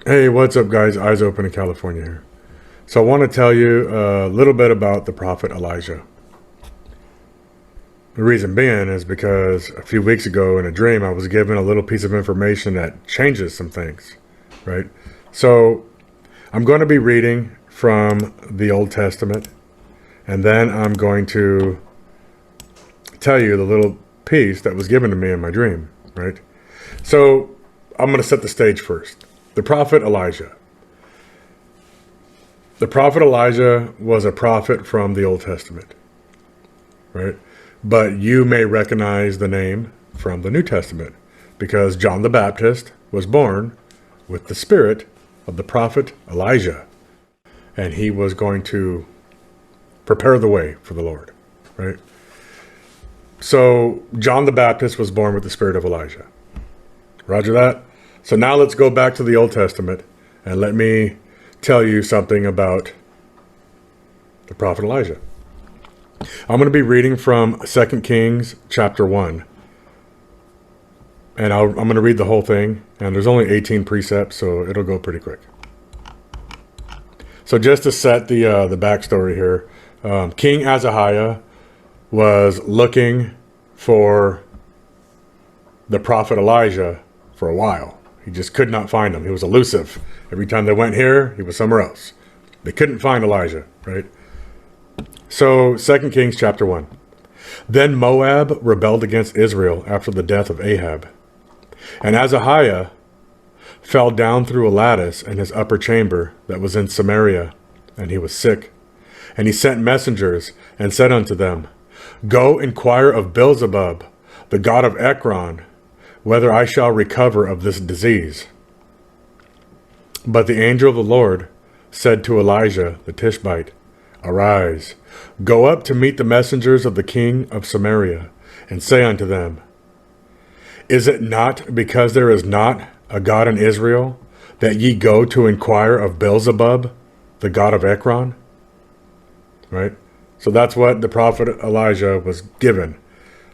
Hey, what's up, guys? Eyes Open in California here. So I want to tell you a little bit about the prophet Elijah. The reason being is because a few weeks ago in a dream, I was given a little piece of information that changes some things, right? So I'm going to be reading from the Old Testament, and then I'm going to tell you the little piece that was given to me in my dream, right? So I'm going to set the stage first. The prophet Elijah. The prophet Elijah was a prophet from the Old Testament, right? But you may recognize the name from the New Testament because John the Baptist was born with the spirit of the prophet Elijah, and he was going to prepare the way for the Lord, right? So John the Baptist was born with the spirit of Elijah. Roger that? So now let's go back to the Old Testament and let me tell you something about the prophet Elijah. I'm going to be reading from 2 Kings chapter 1. And I'm going to read the whole thing. And there's only 18 precepts, so it'll go pretty quick. So just to set the backstory here, King Azariah was looking for the prophet Elijah for a while. He just could not find him. He was elusive. Every time they went here, he was somewhere else. They couldn't find Elijah, right? So 2 Kings chapter 1. Then Moab rebelled against Israel after the death of Ahab. And Azariah fell down through a lattice in his upper chamber that was in Samaria, and he was sick. And he sent messengers and said unto them, Go inquire of Beelzebub, the god of Ekron, whether I shall recover of this disease. But the angel of the Lord said to Elijah the Tishbite, Arise, go up to meet the messengers of the king of Samaria, and say unto them, Is it not because there is not a God in Israel, that ye go to inquire of Beelzebub, the god of Ekron? Right? So that's what the prophet Elijah was given.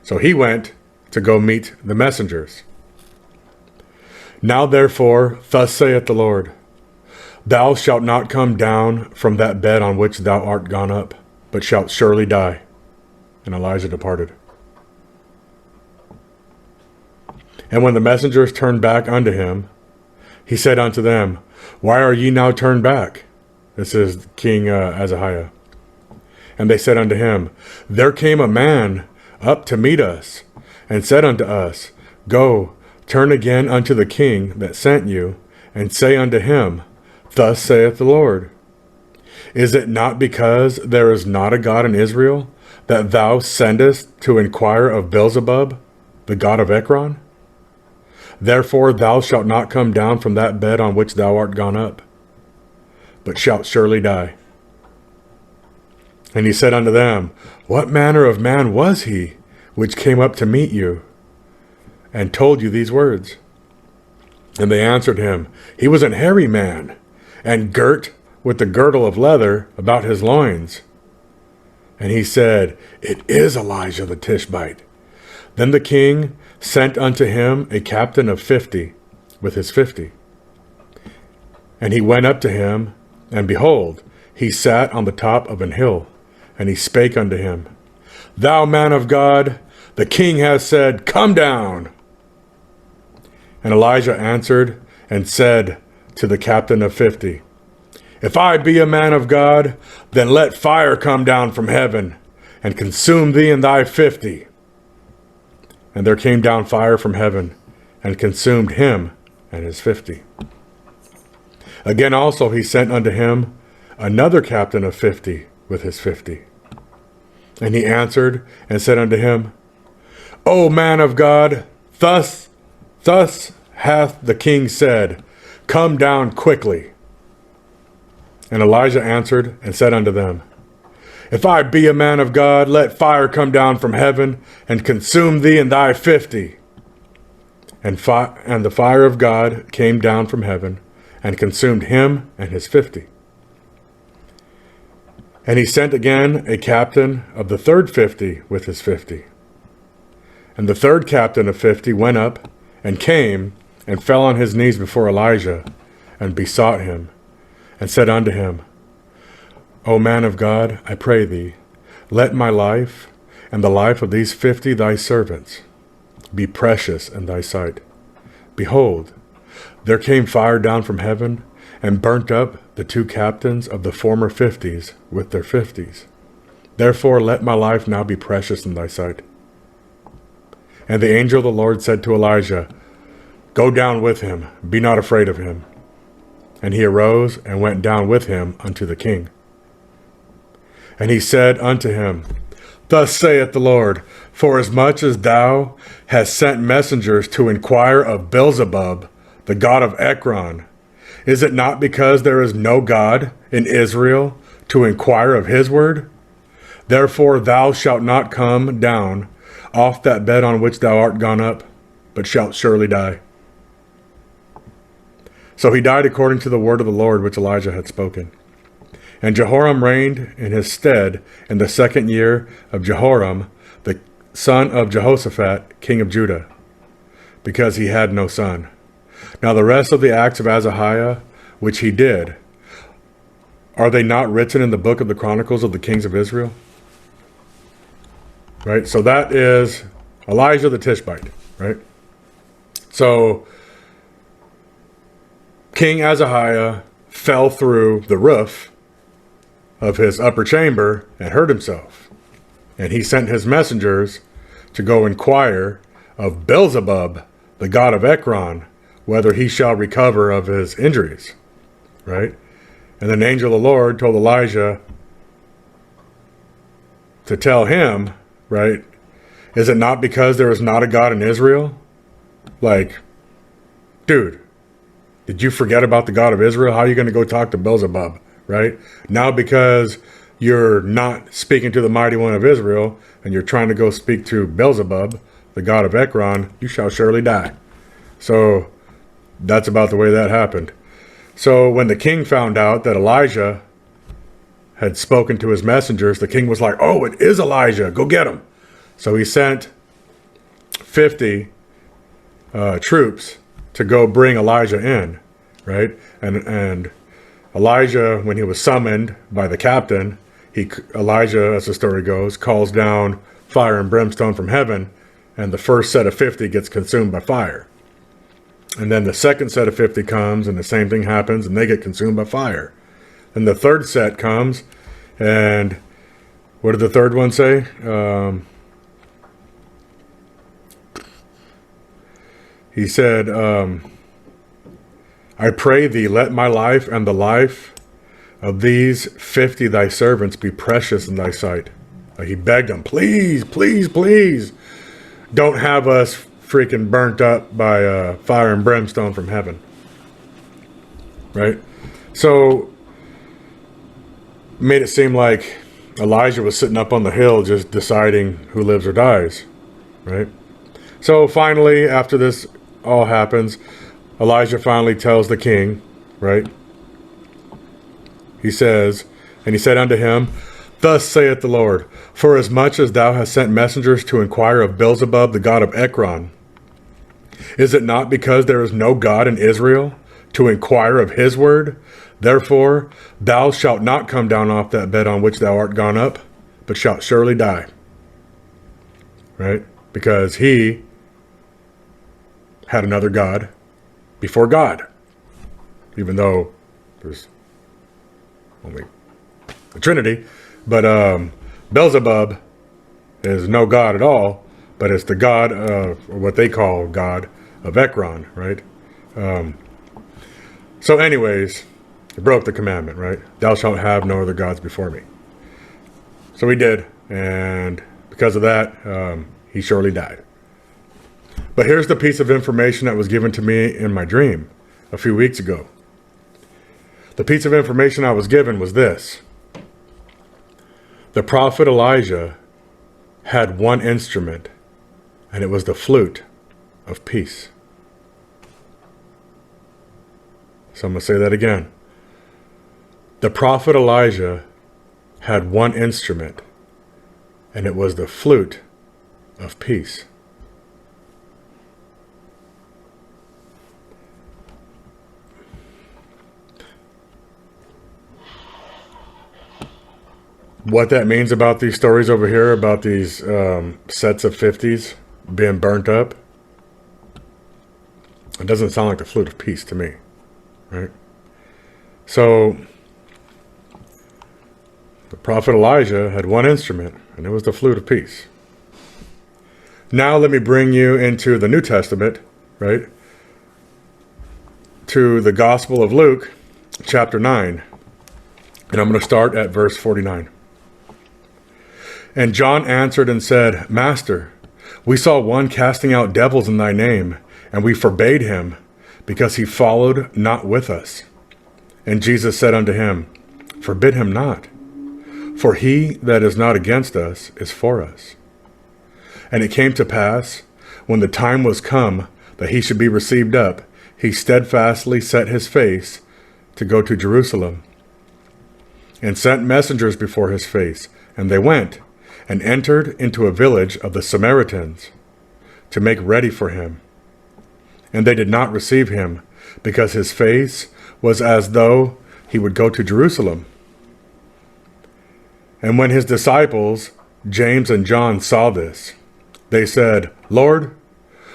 So he went to go meet the messengers. Now therefore, thus saith the Lord, Thou shalt not come down from that bed on which thou art gone up, but shalt surely die. And Elijah departed. And when the messengers turned back unto him, he said unto them, Why are ye now turned back? This is King Azariah. And they said unto him, There came a man up to meet us, and said unto us, Go, turn again unto the king that sent you, and say unto him, Thus saith the Lord, Is it not because there is not a God in Israel, that thou sendest to inquire of Beelzebub, the god of Ekron? Therefore thou shalt not come down from that bed on which thou art gone up, but shalt surely die. And he said unto them, What manner of man was he which came up to meet you, and told you these words? And they answered him, He was an hairy man, and girt with the girdle of leather about his loins. And he said, It is Elijah the Tishbite. Then the king sent unto him a captain of 50 with his 50. And he went up to him, and behold, he sat on the top of an hill, and he spake unto him, Thou man of God, the king has said, Come down. And Elijah answered and said to the captain of 50, If I be a man of God, then let fire come down from heaven, and consume thee and thy 50. And there came down fire from heaven, and consumed him and his 50. Again also he sent unto him another captain of 50 with his 50. And he answered and said unto him, O man of God, thus hath the king said, Come down quickly. And Elijah answered and said unto them, If I be a man of God, let fire come down from heaven, and consume thee and thy 50. And the fire of God came down from heaven, and consumed him and his 50. And he sent again a captain of the third 50 with his 50. And the third captain of 50 went up, and came, and fell on his knees before Elijah, and besought him, and said unto him, O man of God, I pray thee, let my life and the life of these 50 thy servants be precious in thy sight. Behold, there came fire down from heaven, and burnt up the 2 captains of the former 50s with their 50s. Therefore let my life now be precious in thy sight. And the angel of the Lord said to Elijah, Go down with him, be not afraid of him. And he arose and went down with him unto the king. And he said unto him, Thus saith the Lord, Forasmuch as thou hast sent messengers to inquire of Beelzebub, the god of Ekron, is it not because there is no God in Israel to inquire of his word? Therefore thou shalt not come down off that bed on which thou art gone up, but shalt surely die. So he died according to the word of the Lord which Elijah had spoken. And Jehoram reigned in his stead in the 2nd year of Jehoram, the son of Jehoshaphat, king of Judah, because he had no son. Now the rest of the acts of Ahaziah, which he did, are they not written in the book of the Chronicles of the kings of Israel? Right? So that is Elijah the Tishbite, right? So King Ahaziah fell through the roof of his upper chamber and hurt himself. And he sent his messengers to go inquire of Beelzebub, the god of Ekron, whether he shall recover of his injuries. Right? And then the angel of the Lord told Elijah to tell him, right, is it not because there is not a God in Israel? Like, dude, did you forget about the God of Israel? How are you going to go talk to Beelzebub? Right? Now because you're not speaking to the mighty one of Israel and you're trying to go speak to Beelzebub, the god of Ekron, you shall surely die. So that's about the way that happened. So when the king found out that Elijah had spoken to his messengers, the king was like, oh, it is Elijah. Go get him. So he sent 50 troops to go bring Elijah in, right? And Elijah, when he was summoned by the captain, Elijah, as the story goes, calls down fire and brimstone from heaven, and the first set of 50 gets consumed by fire. And then the second set of 50 comes, and the same thing happens, and they get consumed by fire. And the third set comes, and what did the third one say? He said, I pray thee, let my life and the life of these 50 thy servants be precious in thy sight. He begged them, please, please, please, don't have us freaking burnt up by fire and brimstone from heaven. Right? So, made it seem like Elijah was sitting up on the hill just deciding who lives or dies. Right? So finally, after this all happens, Elijah finally tells the king, right? He says, and he said unto him, Thus saith the Lord, Forasmuch as thou hast sent messengers to inquire of Beelzebub, the god of Ekron, is it not because there is no God in Israel to inquire of his word? Therefore thou shalt not come down off that bed on which thou art gone up, but shalt surely die. Right? Because he had another God before God, even though there's only the Trinity. But Beelzebub is no God at all, but it's the God of what they call God of Ekron, right? So anyways, he broke the commandment, right? Thou shalt have no other gods before me. So he did, and because of that, he surely died. But here's the piece of information that was given to me in my dream a few weeks ago. The piece of information I was given was this. The prophet Elijah had one instrument, and it was the flute of peace. So I'm going to say that again. The prophet Elijah had one instrument, and it was the flute of peace. What that means about these stories over here, about these sets of 50s being burnt up, it doesn't sound like the flute of peace to me, right? So the prophet Elijah had one instrument, and it was the flute of peace. Now let me bring you into the New Testament, right? To the Gospel of Luke, chapter 9. And I'm going to start at verse 49. And John answered and said, Master, we saw one casting out devils in thy name, and we forbade him, because he followed not with us. And Jesus said unto him, Forbid him not, for he that is not against us is for us. And it came to pass, when the time was come that he should be received up, he steadfastly set his face to go to Jerusalem, and sent messengers before his face. And they went, and entered into a village of the Samaritans, to make ready for him. And they did not receive him, because his face was as though he would go to Jerusalem. And when his disciples, James and John, saw this, they said, Lord,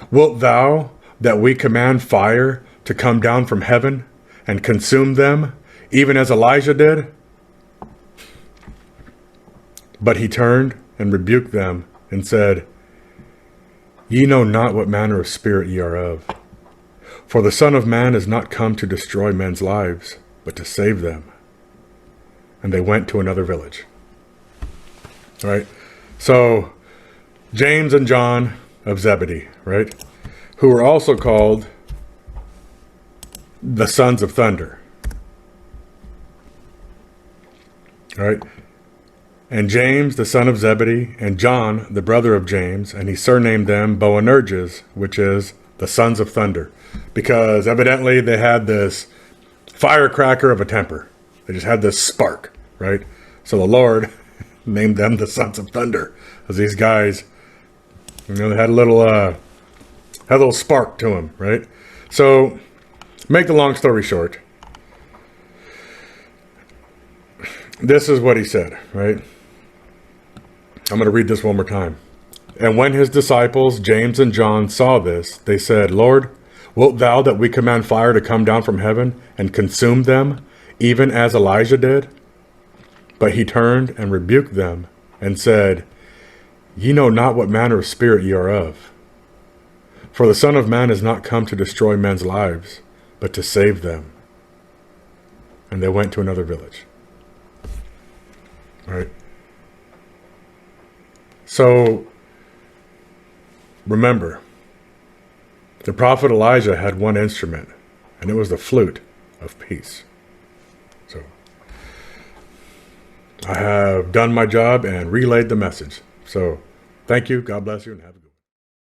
wilt thou that we command fire to come down from heaven and consume them, even as Elijah did? But he turned and rebuked them and said, Ye know not what manner of spirit ye are of. For the Son of Man is not come to destroy men's lives, but to save them. And they went to another village. All right. So James and John of Zebedee, right, who were also called the sons of thunder. All right. And James, the son of Zebedee, and John, the brother of James, and he surnamed them Boanerges, which is the sons of thunder, because evidently they had this firecracker of a temper. They just had this spark, right? So the Lord named them the sons of thunder, as these guys, they had a little spark to them, right? So, make the long story short, this is what he said, right? I'm going to read this one more time. And when his disciples, James and John, saw this, they said, Lord, wilt thou that we command fire to come down from heaven and consume them, even as Elijah did? But he turned and rebuked them and said, Ye know not what manner of spirit ye are of. For the Son of Man is not come to destroy men's lives, but to save them. And they went to another village. All right. So, remember, the prophet Elijah had one instrument, and it was the flute of peace. So, I have done my job and relayed the message. So, thank you. God bless you, and have a good day.